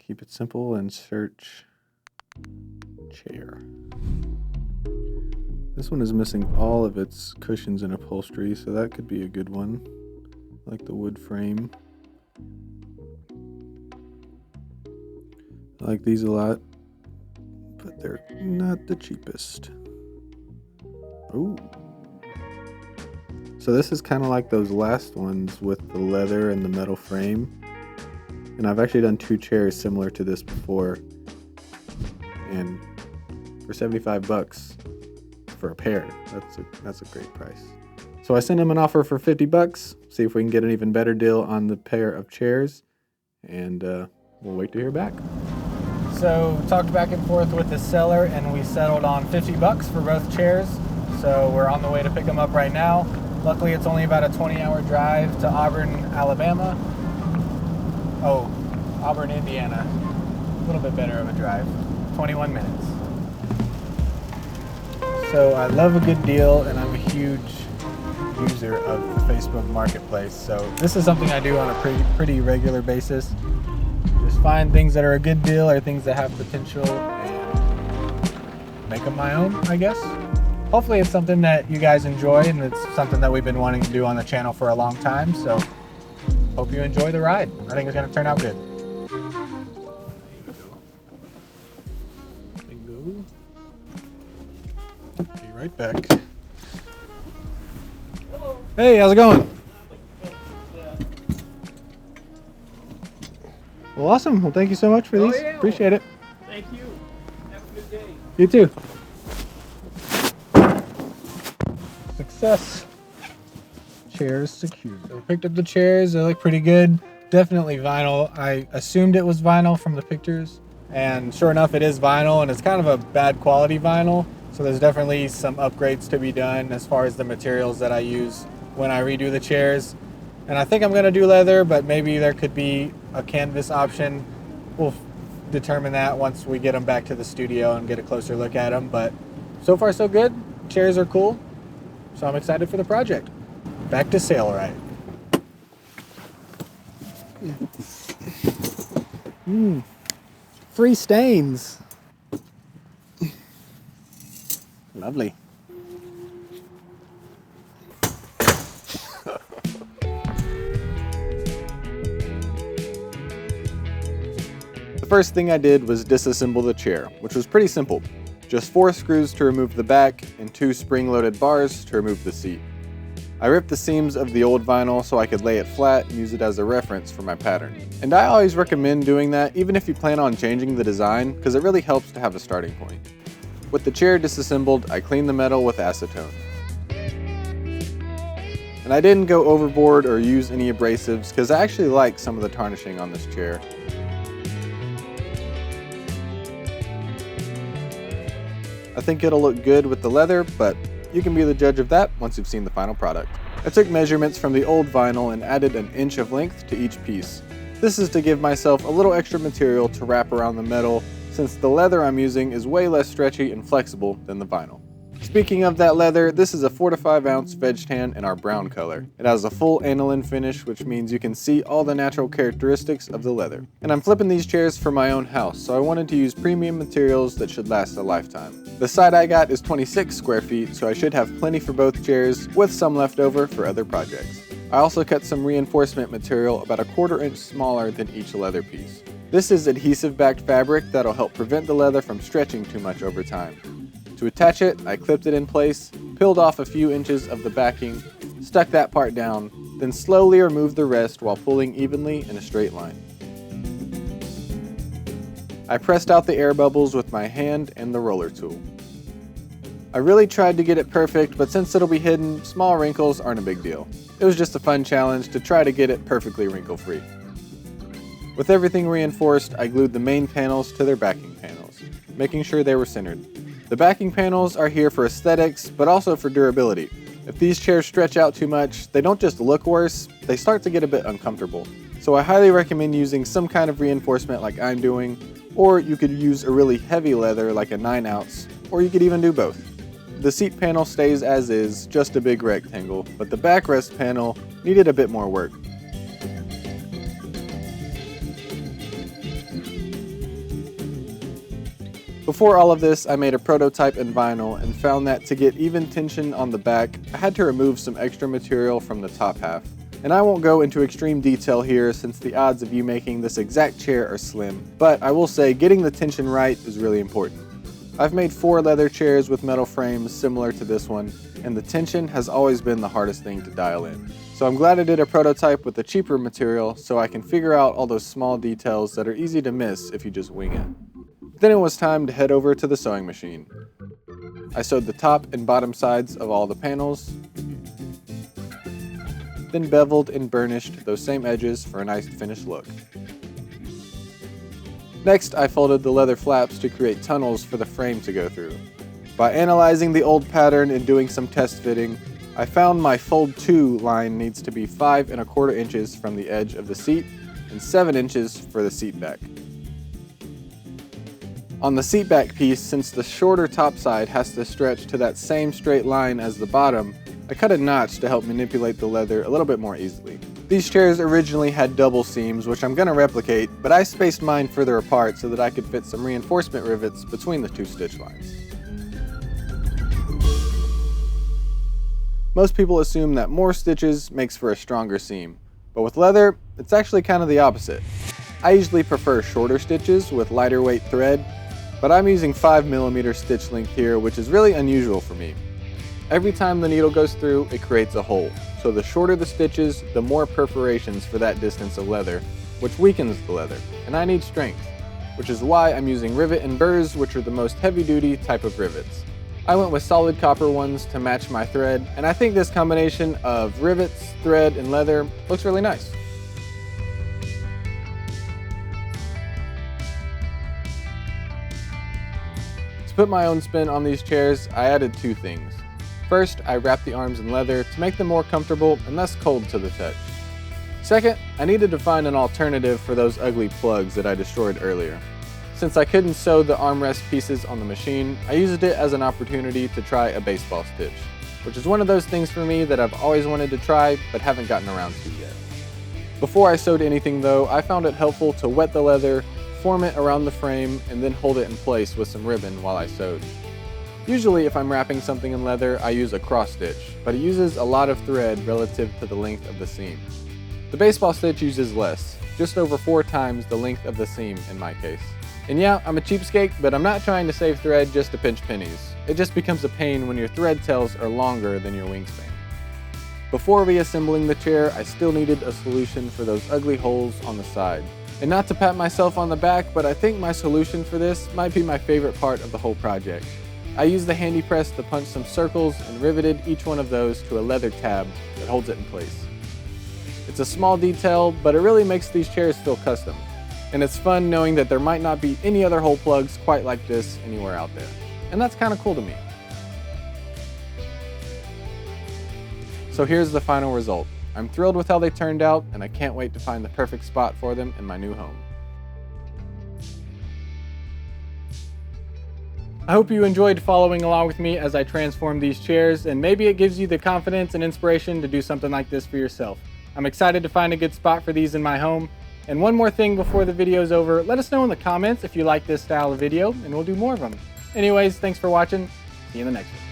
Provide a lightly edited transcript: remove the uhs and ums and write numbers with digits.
Keep it simple and search chair. This one is missing all of its cushions and upholstery, so that could be a good one. I like the wood frame. I like these a lot, but they're not the cheapest. Ooh. So this is kind of like those last ones with the leather and the metal frame. And I've actually done 2 chairs similar to this before. And for 75 bucks for a pair, that's a great price. So I sent him an offer for 50 bucks, see if we can get an even better deal on the pair of chairs, and we'll wait to hear back. So talked back and forth with the seller, and we settled on 50 bucks for both chairs. So we're on the way to pick them up right now. Luckily, it's only about a 20-hour drive to Auburn, Alabama. Oh, Auburn, Indiana. A little bit better of a drive. 21 minutes. So I love a good deal, and I'm a huge user of the Facebook Marketplace. So this is something I do on a pretty regular basis. Just find things that are a good deal or things that have potential and make them my own, I guess. Hopefully it's something that you guys enjoy, and it's something that we've been wanting to do on the channel for a long time. So hope you enjoy the ride. I think it's going to turn out good. Be right back. Hello. Hey, how's it going? Well, awesome. Well, thank you so much for these. Yeah. Appreciate it. Thank you. Have a good day. You too. Success. Chairs secured. So I picked up the chairs. They look pretty good. Definitely vinyl. I assumed it was vinyl from the pictures, and sure enough, it is vinyl, and it's kind of a bad quality vinyl. So there's definitely some upgrades to be done as far as the materials that I use when I redo the chairs. And I think I'm going to do leather, but maybe there could be a canvas option. We'll determine that once we get them back to the studio and get a closer look at them. But so far so good. Chairs are cool. So I'm excited for the project. Back to Sailrite. Free stains. Lovely. The first thing I did was disassemble the chair, which was pretty simple. Just 4 screws to remove the back and 2 spring-loaded bars to remove the seat. I ripped the seams of the old vinyl so I could lay it flat and use it as a reference for my pattern. And I always recommend doing that even if you plan on changing the design, because it really helps to have a starting point. With the chair disassembled, I cleaned the metal with acetone. And I didn't go overboard or use any abrasives because I actually like some of the tarnishing on this chair. I think it'll look good with the leather, but you can be the judge of that once you've seen the final product. I took measurements from the old vinyl and added an inch of length to each piece. This is to give myself a little extra material to wrap around the metal, since the leather I'm using is way less stretchy and flexible than the vinyl. Speaking of that leather, this is a 4 to 5 ounce veg tan in our brown color. It has a full aniline finish, which means you can see all the natural characteristics of the leather. And I'm flipping these chairs for my own house, so I wanted to use premium materials that should last a lifetime. The side I got is 26 square feet, so I should have plenty for both chairs, with some left over for other projects. I also cut some reinforcement material about a 1/4 inch smaller than each leather piece. This is adhesive-backed fabric that'll help prevent the leather from stretching too much over time. To attach it, I clipped it in place, peeled off a few inches of the backing, stuck that part down, then slowly removed the rest while pulling evenly in a straight line. I pressed out the air bubbles with my hand and the roller tool. I really tried to get it perfect, but since it'll be hidden, small wrinkles aren't a big deal. It was just a fun challenge to try to get it perfectly wrinkle-free. With everything reinforced, I glued the main panels to their backing panels, making sure they were centered. The backing panels are here for aesthetics, but also for durability. If these chairs stretch out too much, they don't just look worse, they start to get a bit uncomfortable. So I highly recommend using some kind of reinforcement like I'm doing, or you could use a really heavy leather like a 9 ounce, or you could even do both. The seat panel stays as is, just a big rectangle, but the backrest panel needed a bit more work. Before all of this, I made a prototype in vinyl and found that to get even tension on the back, I had to remove some extra material from the top half. And I won't go into extreme detail here since the odds of you making this exact chair are slim, but I will say getting the tension right is really important. I've made 4 leather chairs with metal frames similar to this one, and the tension has always been the hardest thing to dial in. So I'm glad I did a prototype with a cheaper material so I can figure out all those small details that are easy to miss if you just wing it. Then it was time to head over to the sewing machine. I sewed the top and bottom sides of all the panels, then beveled and burnished those same edges for a nice finished look. Next, I folded the leather flaps to create tunnels for the frame to go through. By analyzing the old pattern and doing some test fitting, I found my fold 2 line needs to be 5 1/4 inches from the edge of the seat and 7 inches for the seat back. On the seat back piece, since the shorter top side has to stretch to that same straight line as the bottom, I cut a notch to help manipulate the leather a little bit more easily. These chairs originally had double seams, which I'm going to replicate, but I spaced mine further apart so that I could fit some reinforcement rivets between the 2 stitch lines. Most people assume that more stitches makes for a stronger seam, but with leather, it's actually kind of the opposite. I usually prefer shorter stitches with lighter weight thread, but I'm using 5mm stitch length here, which is really unusual for me. Every time the needle goes through, it creates a hole, so the shorter the stitches, the more perforations for that distance of leather, which weakens the leather, and I need strength, which is why I'm using rivet and burrs, which are the most heavy-duty type of rivets. I went with solid copper ones to match my thread, and I think this combination of rivets, thread, and leather looks really nice. To put my own spin on these chairs, I added 2 things. First, I wrapped the arms in leather to make them more comfortable and less cold to the touch. Second, I needed to find an alternative for those ugly plugs that I destroyed earlier. Since I couldn't sew the armrest pieces on the machine, I used it as an opportunity to try a baseball stitch, which is one of those things for me that I've always wanted to try but haven't gotten around to yet. Before I sewed anything though, I found it helpful to wet the leather, form it around the frame, and then hold it in place with some ribbon while I sewed. Usually if I'm wrapping something in leather, I use a cross stitch, but it uses a lot of thread relative to the length of the seam. The baseball stitch uses less, just over 4 times the length of the seam in my case. And yeah, I'm a cheapskate, but I'm not trying to save thread just to pinch pennies. It just becomes a pain when your thread tails are longer than your wingspan. Before reassembling the chair, I still needed a solution for those ugly holes on the side. And not to pat myself on the back, but I think my solution for this might be my favorite part of the whole project. I used the handy press to punch some circles and riveted each one of those to a leather tab that holds it in place. It's a small detail, but it really makes these chairs feel custom. And it's fun knowing that there might not be any other hole plugs quite like this anywhere out there. And that's kind of cool to me. So here's the final result. I'm thrilled with how they turned out, and I can't wait to find the perfect spot for them in my new home. I hope you enjoyed following along with me as I transform these chairs, and maybe it gives you the confidence and inspiration to do something like this for yourself. I'm excited to find a good spot for these in my home. And one more thing before the video's over, let us know in the comments if you like this style of video, and we'll do more of them. Anyways, thanks for watching. See you in the next one.